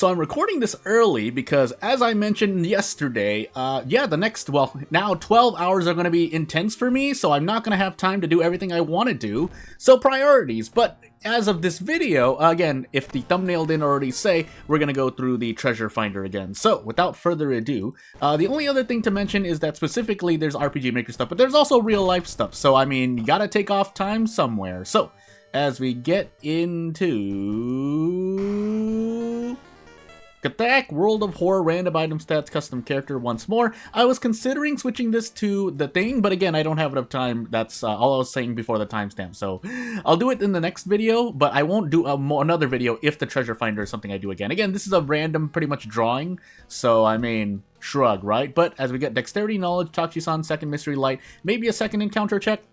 So I'm recording this early because, as I mentioned yesterday, the next, now 12 hours are going to be intense for me, so I'm not going to have time to do everything I want to do, so priorities. But as of this video, again, if the thumbnail didn't already say, we're going to go through the treasure finder again. So, without further ado, the only other thing to mention is that specifically there's RPG Maker stuff, but there's also real life stuff, so I mean, you gotta take off time somewhere. So, as we get into Attack, World of Horror, Random Item Stats, Custom Character once more. I was considering switching this to the thing, but again, I don't have enough time. That's all I was saying before the timestamp. So I'll do it in the next video, but I won't do another video if the treasure finder is something I do again. Again, this is a random, pretty much drawing, so I mean, shrug, right? But as we get Dexterity, Knowledge, Tachi-san, Second Mystery Light, maybe a second encounter check.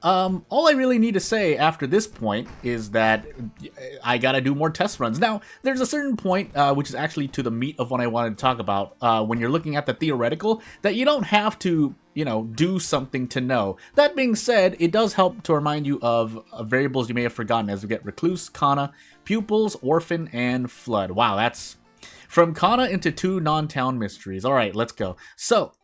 All I really need to say after this point is that I gotta do more test runs. Now, there's a certain point, which is actually to the meat of what I wanted to talk about, when you're looking at the theoretical, that you don't have to, do something to know. That being said, it does help to remind you of variables you may have forgotten as we get Recluse, Kana, Pupils, Orphan, and Flood. Wow, that's from Kana into 2 non-town mysteries. Alright, let's go. So,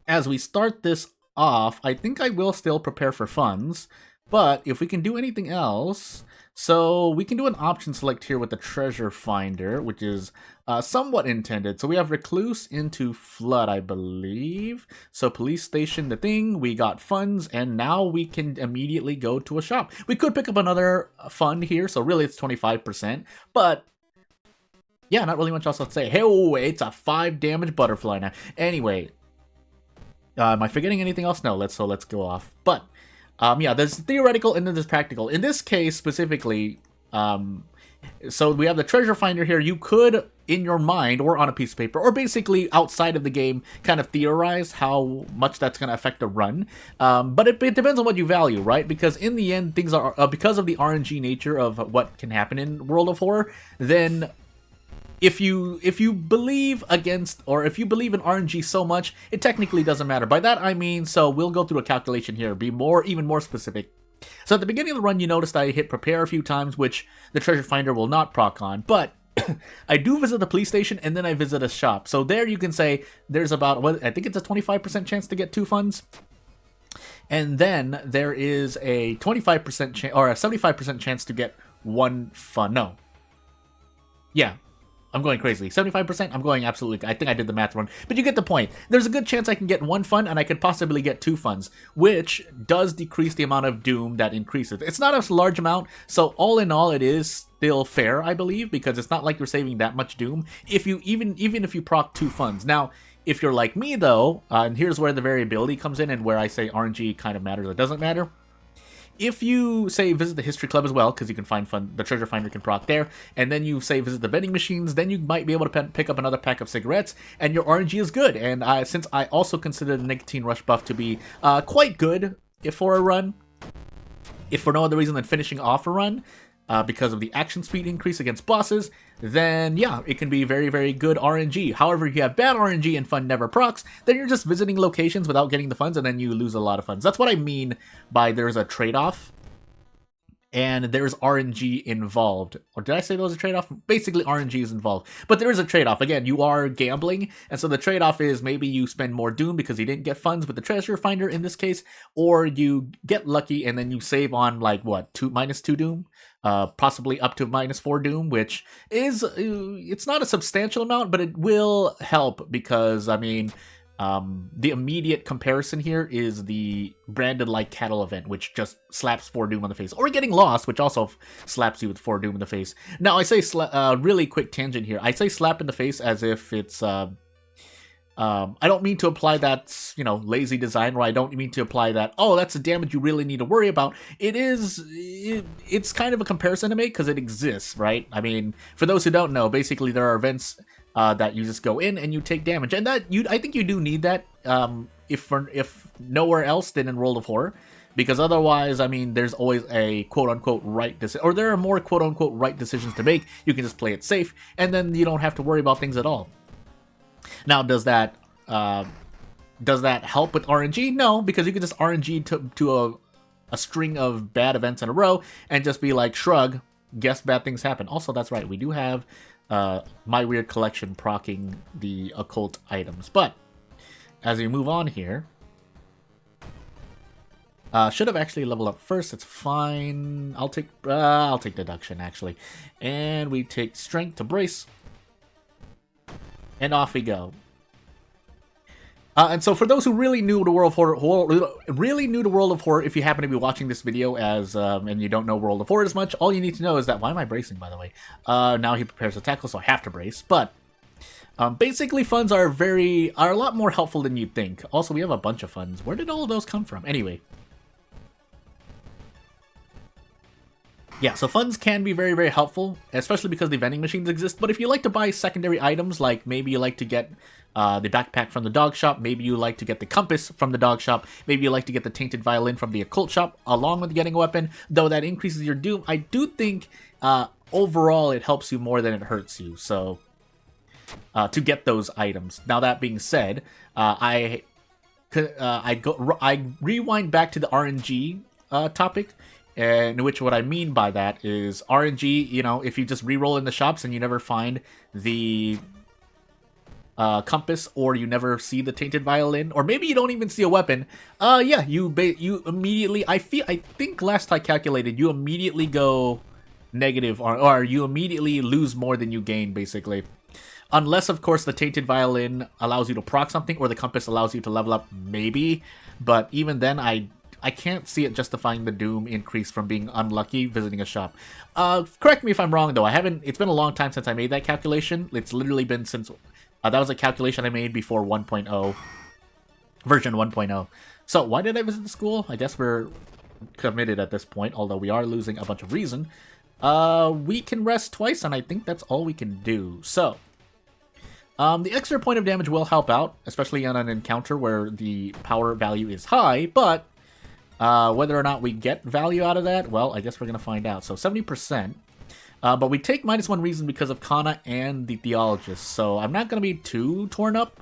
as we start this off, I think I will still prepare for funds, but if we can do anything else, so we can do an option select here with the treasure finder, which is somewhat intended. So we have Recluse into Flood, I believe. So police station, the thing, we got funds, and now we can immediately go to a shop. We could pick up another fund here, so really it's 25%, but yeah, not really much else to say. Hey, it's a 5 damage butterfly now. Anyway, am I forgetting anything else? No, let's go off. But, yeah, there's theoretical and then there's practical. In this case, specifically, so we have the treasure finder here. You could, in your mind, or on a piece of paper, or basically outside of the game, kind of theorize how much that's going to affect the run. But it depends on what you value, right? Because in the end, things are, because of the RNG nature of what can happen in World of Horror, then if you believe against, or if you believe in RNG so much, it technically doesn't matter. By that I mean, so we'll go through a calculation here, be even more specific. So at the beginning of the run, you noticed I hit prepare a few times, which the treasure finder will not proc on, but I do visit the police station and then I visit a shop. So there you can say there's about, I think it's a 25% chance to get 2 funds. And then there is a 25% chance, or a 75% chance to get 1 fund. No. Yeah. I'm going crazy. 75%? I'm going absolutely... I think I did the math wrong. But you get the point. There's a good chance I can get 1 fund, and I could possibly get 2 funds, which does decrease the amount of doom that increases. It's not a large amount, so all in all, it is still fair, I believe, because it's not like you're saving that much doom, if you even if you proc 2 funds. Now, if you're like me, though, and here's where the variability comes in, and where I say RNG kind of matters or doesn't matter. If you, say, visit the History Club as well, because you can find fun, the treasure finder can proc there, and then you, say, visit the vending machines, then you might be able to pick up another pack of cigarettes, and your RNG is good. And since I also consider the Nicotine Rush buff to be quite good for a run, if for no other reason than finishing off a run, because of the action speed increase against bosses, then yeah, it can be very, very good RNG. However, if you have bad RNG and fund never procs, then you're just visiting locations without getting the funds, and then you lose a lot of funds. That's what I mean by there's a trade-off, and there's RNG involved. Or did I say there was a trade-off? Basically, RNG is involved. But there is a trade-off. Again, you are gambling, and so the trade-off is maybe you spend more doom because you didn't get funds with the treasure finder in this case, or you get lucky and then you save on, like, what, -2 doom? Possibly up to -4 doom, which is, it's not a substantial amount, but it will help because, I mean, the immediate comparison here is the Branded Like Cattle event, which just slaps 4 doom on the face, or Getting Lost, which also slaps you with 4 doom in the face. Now, I say, really quick tangent here, I say slap in the face as if it's, I don't mean to imply that's, lazy design, or I don't mean to imply that, oh, that's a damage you really need to worry about. It's kind of a comparison to make because it exists, right? I mean, for those who don't know, basically there are events that you just go in and you take damage, and that I think you do need that if nowhere else than in World of Horror. Because otherwise, I mean, there's always a quote-unquote right decision, or there are more quote-unquote right decisions to make. You can just play it safe, and then you don't have to worry about things at all. Now, does that help with RNG? No, because you can just RNG to a string of bad events in a row and just be like, shrug, guess bad things happen. Also, that's right, we do have My Weird Collection proccing the occult items. But as we move on here, should have actually leveled up first. It's fine. I'll take deduction actually, and we take strength to brace, and off we go. And so for those who really new to World of Horror, if you happen to be watching this video and you don't know World of Horror as much, all you need to know is that, why am I bracing, by the way? Now he prepares to tackle, so I have to brace. But basically, funds are a lot more helpful than you'd think. Also, we have a bunch of funds. Where did all of those come from? Anyway. Yeah, so funds can be very, very helpful, especially because the vending machines exist. But if you like to buy secondary items, like maybe you like to get the backpack from the dog shop, maybe you like to get the compass from the dog shop, maybe you like to get the tainted violin from the occult shop, along with getting a weapon, though that increases your doom, I do think overall it helps you more than it hurts you. So to get those items. Now that being said, I rewind back to the RNG topic. In which what I mean by that is RNG, you know, if you just re-roll in the shops and you never find the compass, or you never see the tainted violin, or maybe you don't even see a weapon, yeah, you immediately, I think last I calculated, you immediately go negative, or you immediately lose more than you gain, basically. Unless, of course, the tainted violin allows you to proc something, or the compass allows you to level up, maybe. But even then, I can't see it justifying the doom increase from being unlucky visiting a shop. Correct me if I'm wrong, though. It's been a long time since I made that calculation. It's literally been since... that was a calculation I made before 1.0. Version 1.0. So, why did I visit the school? I guess we're committed at this point, although we are losing a bunch of reason. We can rest twice, and I think that's all we can do. So, the extra point of damage will help out, especially on an encounter where the power value is high, but... whether or not we get value out of that, well, I guess we're going to find out. So 70%. But we take -1 reason because of Kana and the Theologist. So I'm not going to be too torn up.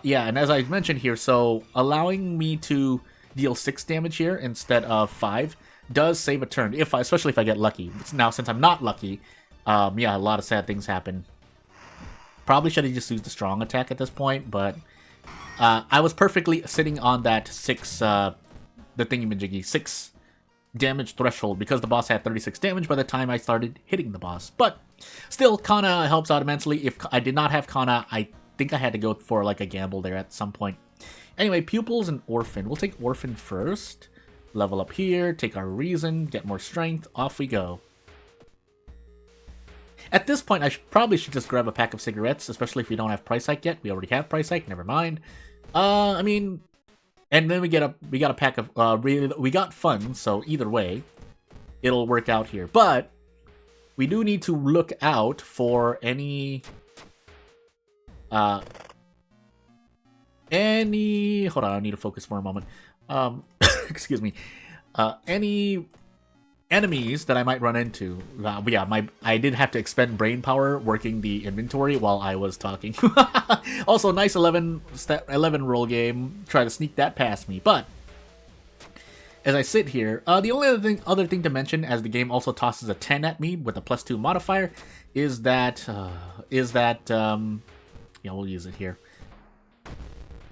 Yeah, and as I mentioned here, so allowing me to deal 6 damage here instead of 5 does save a turn, especially if I get lucky. Now, since I'm not lucky, yeah, a lot of sad things happen. Probably should have just used the strong attack at this point, but I was perfectly sitting on that 6... the thingy-majiggy 6 damage threshold because the boss had 36 damage by the time I started hitting the boss. But still, Kana helps out immensely. If I did not have Kana, I think I had to go for like a gamble there at some point. Anyway, Pupils and Orphan. We'll take Orphan first. Level up here, take our reason, get more strength, off we go. At this point, I probably should just grab a pack of cigarettes, especially if we don't have Price Hike yet. We already have Price Hike, never mind. I mean... And then we got a pack of we got funds, so either way, it'll work out here. But we do need to look out for any hold on, I need to focus for a moment. Excuse me. Any enemies that I might run into. Yeah, I did have to expend brain power working the inventory while I was talking. Also, nice 11 roll game. Try to sneak that past me, but as I sit here, the only other thing to mention, as the game also tosses a 10 at me with a +2 modifier, is that yeah, we'll use it here.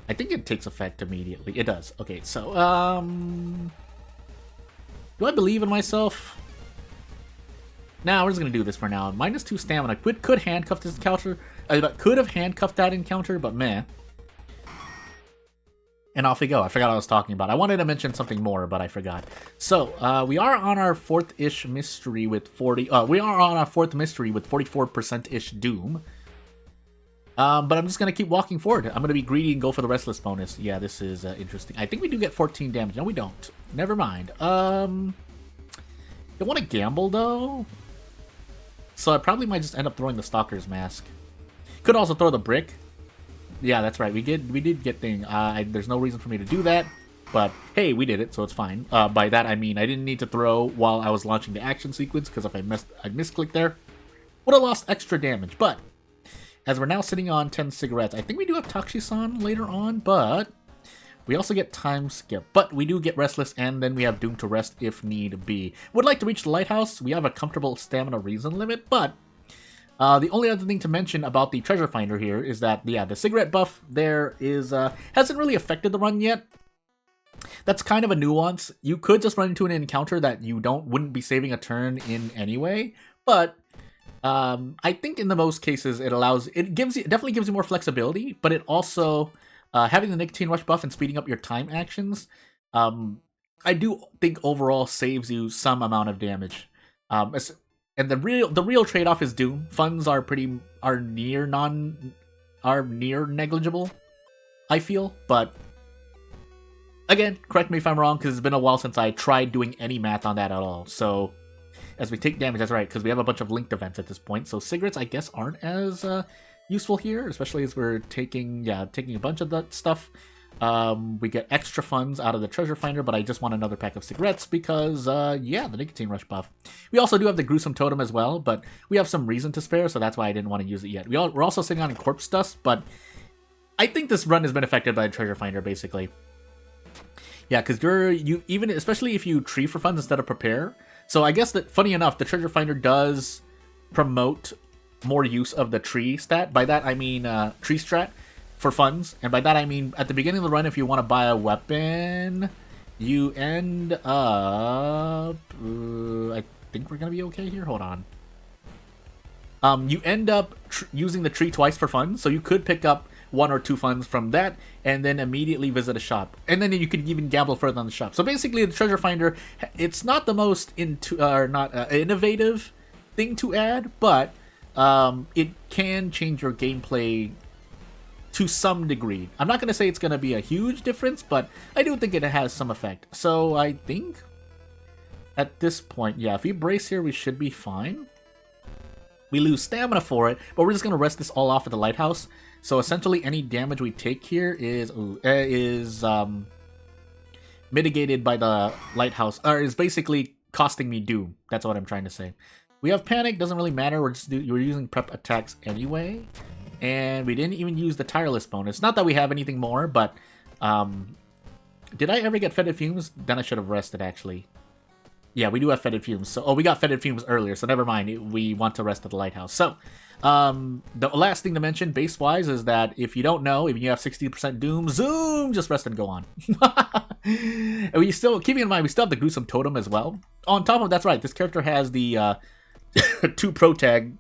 I think it takes effect immediately. It does. Okay, so do I believe in myself? Nah, we're just gonna do this for now. -2 stamina. Could handcuff this encounter. Could have handcuffed that encounter, but meh. And off we go. I forgot what I was talking about. I wanted to mention something more, but I forgot. So, we are on our 4th-ish mystery with 40... we are on our 4th mystery with 44%-ish doom. But I'm just gonna keep walking forward. I'm gonna be greedy and go for the Restless bonus. Yeah, this is interesting. I think we do get 14 damage. No, we don't. Never mind. Don't want to gamble, though. So I probably might just end up throwing the Stalker's Mask. Could also throw the brick. Yeah, that's right. We did get thing. There's no reason for me to do that. But, hey, we did it, so it's fine. By that, I mean I didn't need to throw while I was launching the action sequence, because if I misclicked there, would have lost extra damage. But as we're now sitting on 10 cigarettes, I think we do have Takshisan later on, but We also get time skip, but we do get restless, and then we have doom to rest if need be. Would like to reach the lighthouse. We have a comfortable stamina reason limit, but the only other thing to mention about the treasure finder here is that, yeah, the cigarette buff there is hasn't really affected the run yet. That's kind of a nuance. You could just run into an encounter that you wouldn't be saving a turn in anyway, but I think in the most cases it definitely gives you more flexibility, but it also having the nicotine rush buff and speeding up your time actions, I do think overall saves you some amount of damage. And the real trade-off is doom. Funds are near negligible, I feel, but again, correct me if I'm wrong, because it's been a while since I tried doing any math on that at all. So, as we take damage, that's right, because we have a bunch of linked events at this point. So cigarettes, I guess, aren't as useful here, especially as we're taking a bunch of that stuff. We get extra funds out of the treasure finder, but I just want another pack of cigarettes because, yeah, the nicotine rush buff. We also do have the gruesome totem as well, but we have some reason to spare, so that's why I didn't want to use it yet. We're also sitting on corpse dust, but I think this run has been affected by the treasure finder, basically. Yeah, because especially if you tree for funds instead of prepare. So I guess that, funny enough, the treasure finder does promote more use of the tree stat. By that I mean tree strat for funds, and by that I mean at the beginning of the run, if you want to buy a weapon, you end up. I think we're gonna be okay here. Hold on. You end up using the tree twice for funds, so you could pick up 1 or 2 funds from that, and then immediately visit a shop. And then you could even gamble further on the shop. So basically, the treasure finder, it's not the most innovative thing to add, but it can change your gameplay to some degree. I'm not going to say it's going to be a huge difference, but I do think it has some effect. So I think at this point, yeah, if we brace here, we should be fine. We lose stamina for it, but we're just going to rest this all off at the lighthouse. So essentially, any damage we take here is mitigated by the lighthouse, or is basically costing me doom. That's what I'm trying to say. We have panic, doesn't really matter. We're using prep attacks anyway, and we didn't even use the tireless bonus. Not that we have anything more, but did I ever get fetid fumes? Then I should have rested actually. Yeah, we do have fetid fumes. So, we got fetid fumes earlier, so never mind. We want to rest at the lighthouse. So, the last thing to mention, base-wise, is that if you don't know, if you have 60% doom, zoom, just rest and go on. And we still, keeping in mind, we still have the gruesome totem as well. On top of that's right, this character has the 2 pro tag,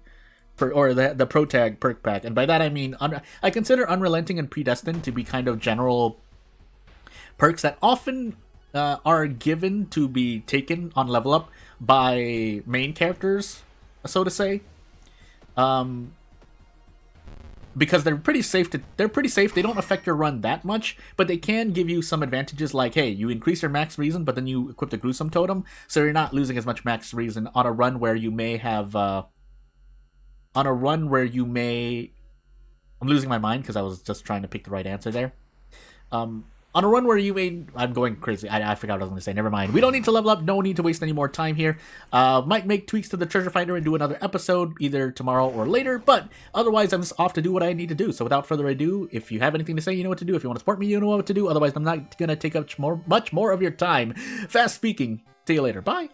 the pro tag perk pack, and by that I mean, I consider Unrelenting and Predestined to be kind of general perks that often are given to be taken on level up by main characters, so to say, because they're pretty safe. They don't affect your run that much, but they can give you some advantages. Like, hey, you increase your max reason, but then you equip the gruesome totem, so you're not losing as much max reason on a run where you may have. I'm losing my mind because I was just trying to pick the right answer there. On a run where you may... I'm going crazy. I forgot what I was going to say. Never mind. We don't need to level up. No need to waste any more time here. Might make tweaks to the treasure finder and do another episode either tomorrow or later. But otherwise, I'm just off to do what I need to do. So without further ado, if you have anything to say, you know what to do. If you want to support me, you know what to do. Otherwise, I'm not going to take up much more of your time. Fast speaking. See you later. Bye.